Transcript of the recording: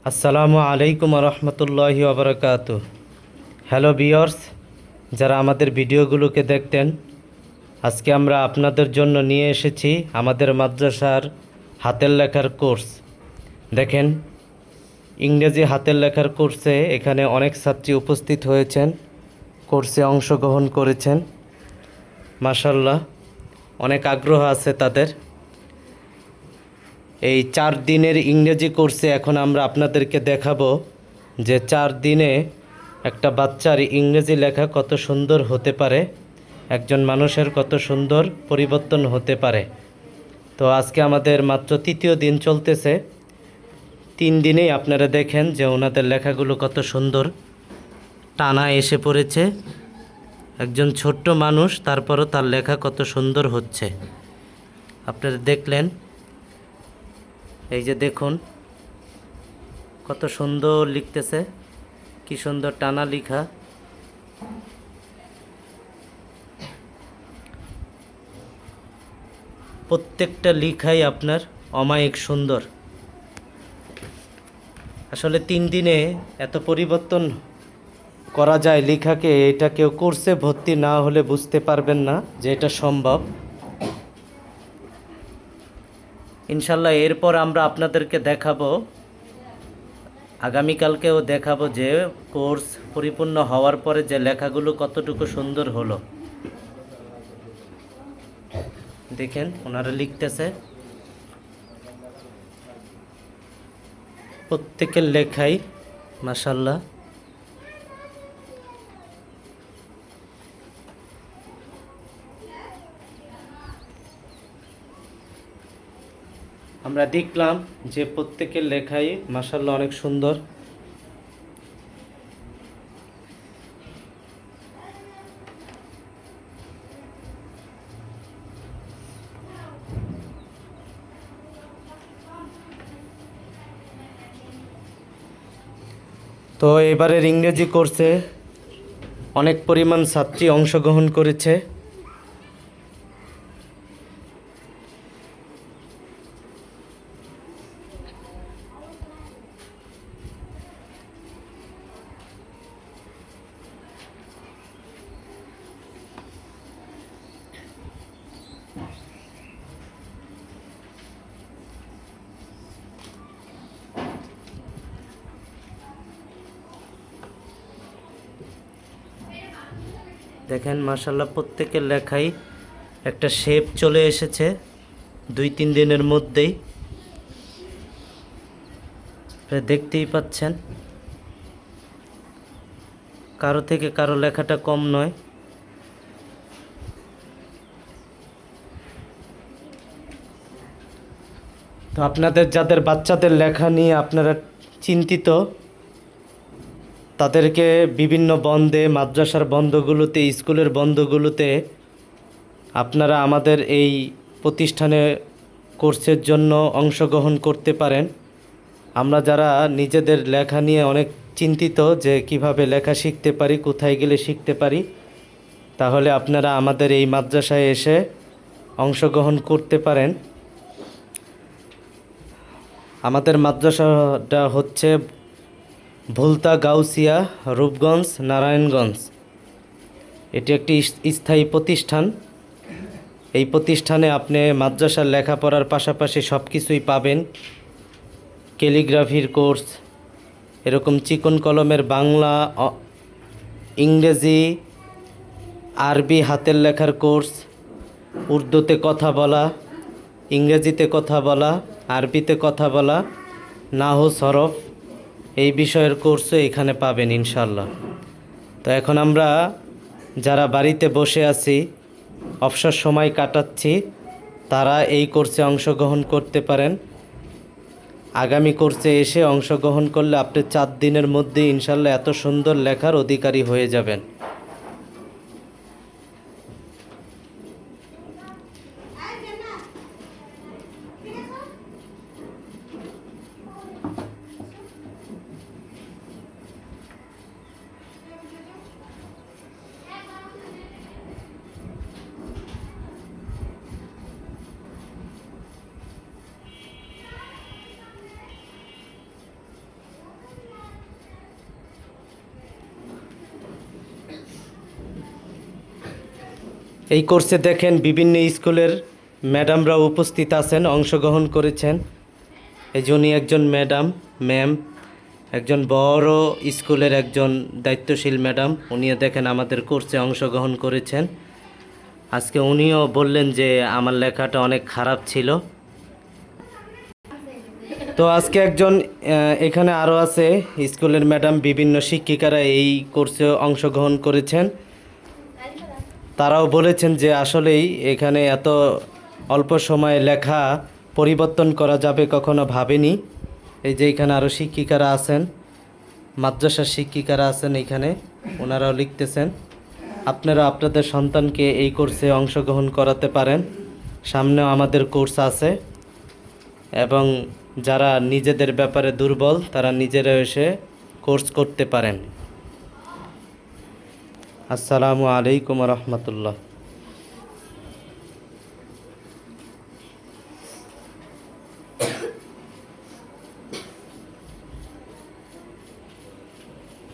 আসসালামু আলাইকুম রহমতুল্লাহি ওবরাকাত। হ্যালো ভিউয়ার্স, যারা আমাদের ভিডিওগুলোকে দেখতেন, আজকে আমরা আপনাদের জন্য নিয়ে এসেছি আমাদের মাদ্রাসার হাতের লেখার কোর্স। দেখেন, ইংরেজি হাতের লেখার কোর্সে এখানে অনেক ছাত্রী উপস্থিত হয়েছেন, কোর্সে অংশগ্রহণ করেছেন। মাশাল্লাহ, অনেক আগ্রহ আছে তাদের। এই 4 দিনের ইংরেজি কোর্সে এখন আমরা আপনাদেরকে দেখাবো যে 4 দিনে একটা বাচ্চার ইংরেজি লেখা কত সুন্দর হতে পারে, একজন মানুষের কত সুন্দর পরিবর্তন হতে পারে। তো আজকে আমাদের মাত্র তৃতীয় দিন চলতেছে। 3 দিনেই আপনারা দেখেন যে ওনাদের লেখাগুলো কত সুন্দর টানা এসে পড়েছে। একজন ছোট্ট মানুষ, তারপরও তার লেখা কত সুন্দর হচ্ছে। আপনারা দেখলেন, এই যে দেখুন কত সুন্দর লিখতেছে, কি সুন্দর টানা লেখা। প্রত্যেকটা লেখাই আপনার অমায়িক সুন্দর। আসলে 3 দিনে এত পরিবর্তন করা যায় লেখাকে, এটা কেউ কোর্সে ভর্তি না হলে বুঝতে পারবেন না যে এটা সম্ভব। ইনশাল্লাহ এরপর আমরা আপনাদেরকে দেখাবো, আগামীকালকেও দেখাবো যে কোর্স পরিপূর্ণ হওয়ার পরে যে লেখাগুলো কতটুকু সুন্দর হলো। দেখেন ওনারা লিখতেছে, প্রত্যেকের লেখাই মাশাল্লাহ। আমরা দেখলাম যে প্রত্যেকের লেখাই মাশাল্লাহ অনেক সুন্দর। তো এবারের ইংরেজি কোর্সে অনেক পরিমাণ ছাত্রী অংশগ্রহণ করেছে। দেখেন মাশাল্লাহ প্রত্যেকের লেখাই একটা শেপ চলে এসেছে 2-3 দিনের মধ্যেই। দেখতেই পাচ্ছেন, কারো থেকে কারো লেখাটা কম নয়। তো আপনাদের যাদের বাচ্চাদের লেখা নিয়ে আপনারা চিন্তিত, তাদেরকে বিভিন্ন বন্ধে, মাদ্রাসার বন্ধগুলোতে, স্কুলের বন্ধগুলোতে আপনারা আমাদের এই প্রতিষ্ঠানে কোর্সের জন্য অংশগ্রহণ করতে পারেন। আমরা যারা নিজেদের লেখা নিয়ে অনেক চিন্তিত যে কিভাবে লেখা শিখতে পারি, কোথায় গেলে শিখতে পারি, তাহলে আপনারা আমাদের এই মাদ্রাসায় এসে অংশগ্রহণ করতে পারেন। আমাদের মাদ্রাসাটা হচ্ছে ভুলতা গাউসিয়া, রূপগঞ্জ, নারায়ণগঞ্জ। এটি একটি স্থায়ী প্রতিষ্ঠান। এই প্রতিষ্ঠানে আপনি মাদ্রাসার লেখাপড়ার পাশাপাশি সব কিছুই পাবেন। ক্যালিগ্রাফির কোর্স, এরকম চিকন কলমের বাংলা, ইংরেজি, আরবি হাতের লেখার কোর্স, উর্দুতে কথা বলা, ইংরেজিতে কথা বলা, আরবিতে কথা বলা, নাহু সরফ, এই বিষয়ের কোর্সও এখানে পাবেন ইনশাল্লাহ। তো এখন আমরা যারা বাড়িতে বসে আছি, অবসর সময় কাটাচ্ছি, তারা এই কোর্সে অংশগ্রহণ করতে পারেন। আগামী কোর্সে এসে অংশগ্রহণ করলে আপনি 4 দিনের মধ্যে ইনশাল্লাহ এত সুন্দর লেখার অধিকারী হয়ে যাবেন। এই কোর্সে দেখেন বিভিন্ন স্কুলের ম্যাডামরা উপস্থিত আছেন, অংশগ্রহণ করেছেন। এই যে উনি একজন ম্যাম, একজন বড় স্কুলের একজন দায়িত্বশীল ম্যাডাম, উনিও দেখেন আমাদের কোর্সে অংশগ্রহণ করেছেন। আজকে উনিও বললেন যে আমার লেখাটা অনেক খারাপ ছিল। তো আজকে একজন এখানে আরও আছে স্কুলের ম্যাডাম, বিভিন্ন শিক্ষিকারা এই কোর্সে অংশগ্রহণ করেছেন। তারাও বলেছেন যে আসলেই এখানে এত অল্প সময়ে লেখা পরিবর্তন করা যাবে কখনো ভাবেনি। এই যে এখানে আরও শিক্ষিকারা আছেন, মাদ্রাসার শিক্ষিকারা আছেন এখানে, ওনারাও লিখতেছেন। আপনারা আপনাদের সন্তানকে এই কোর্সে অংশগ্রহণ করাতে পারেন। সামনেও আমাদের কোর্স আছে, এবং যারা নিজেদের ব্যাপারে দুর্বল তারা নিজেরা এসে কোর্স করতে পারেন। আসসালামু আলাইকুম রহমতুল্লাহ।